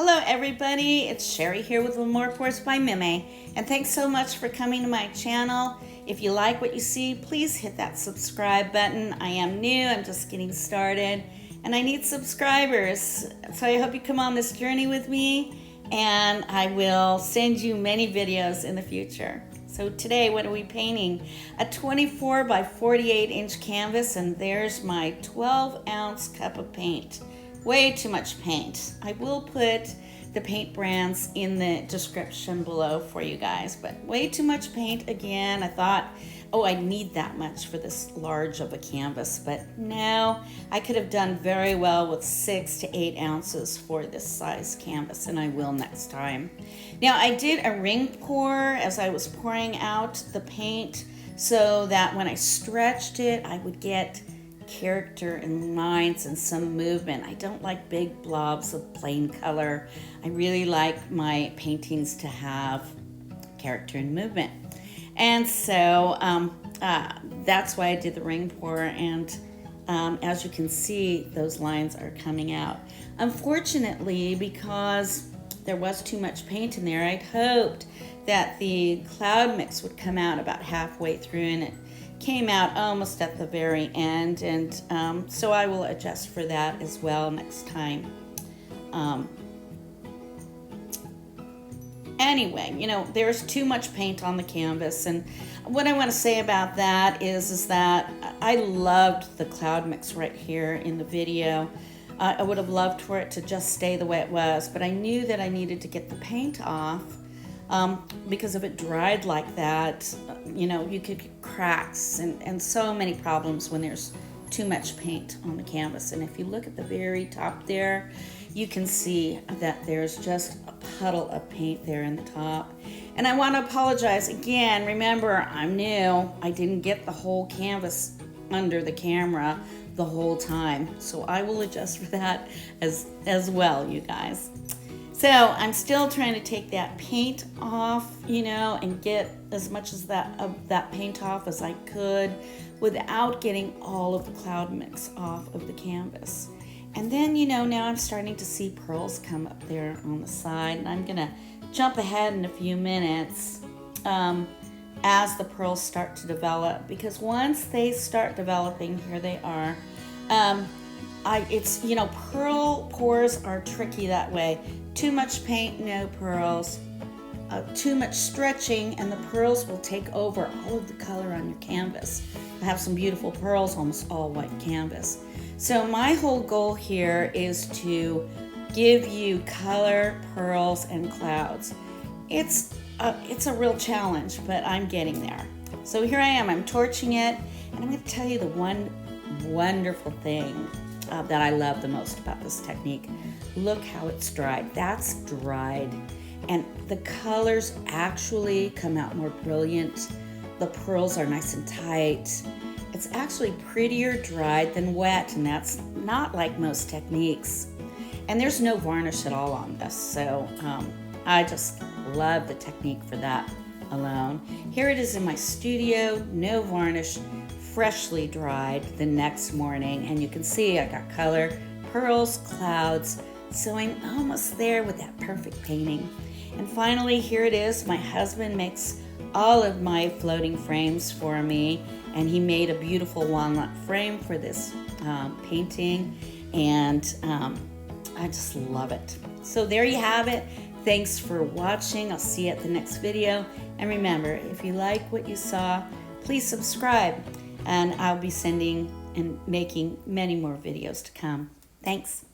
Hello everybody, it's Sherry here with L'Amour Pours by Meme, and thanks so much for coming to my channel. If you like what you see, please hit that subscribe button. I am new, I'm just getting started, and I need subscribers. So I hope you come on this journey with me, and I will send you many videos in the future. So today, what are we painting? A 24 by 48 inch canvas, and there's my 12-ounce cup of paint. Way too much paint. I will put the paint brands in the description below for you guys, but way too much paint again. I thought, oh, I need that much for this large of a canvas, but no, I could have done very well with 6 to 8 ounces for this size canvas, and I will next time. Now, I did a ring pour as I was pouring out the paint so that when I stretched it, I would get character and lines and some movement. I don't like big blobs of plain color. I really like my paintings to have character and movement. And so that's why I did the ring pour, and as you can see, those lines are coming out. Unfortunately, because there was too much paint in there, I'd hoped that the cloud mix would come out about halfway through, and it came out almost at the very end, and so I will adjust for that as well next time. Anyway, you know, there's too much paint on the canvas, and what I want to say about that is that I loved the cloud mix right here in the video. I would have loved for it to just stay the way it was, but I knew that I needed to get the paint off. Because if it dried like that, you know, you could get cracks and so many problems when there's too much paint on the canvas. And if you look at the very top there, you can see that there's just a puddle of paint there in the top. And I want to apologize again. Remember, I'm new. I didn't get the whole canvas under the camera the whole time. So I will adjust for that as well, you guys. So I'm still trying to take that paint off, you know, and get as much of that paint off as I could without getting all of the cloud mix off of the canvas. And then, you know, now I'm starting to see pearls come up there on the side, and I'm gonna jump ahead in a few minutes as the pearls start to develop, because once they start developing, here they are. It's, you know, pearl pours are tricky that way. Too much paint, no pearls. Too much stretching, and the pearls will take over all of the color on your canvas. I have some beautiful pearls, almost all white canvas. So my whole goal here is to give you color, pearls, and clouds. It's a real challenge, but I'm getting there. So here I am, I'm torching it, and I'm going to tell you the one wonderful thing that I love the most about this technique. Look how it's dried. That's dried, and the colors actually come out more brilliant. The pearls are nice and tight. It's actually prettier dried than wet, and that's not like most techniques. And there's no varnish at all on this, so I just love the technique for that alone. Here it is in my studio, no varnish, freshly dried the next morning, and you can see I got color, pearls, clouds, so I'm almost there with that perfect painting. And finally, here it is. My husband makes all of my floating frames for me, and he made a beautiful walnut frame for this painting, and I just love it. So there you have it. Thanks for watching. I'll see you at the next video. And remember, if you like what you saw, please subscribe, and I'll be sending and making many more videos to come. Thanks.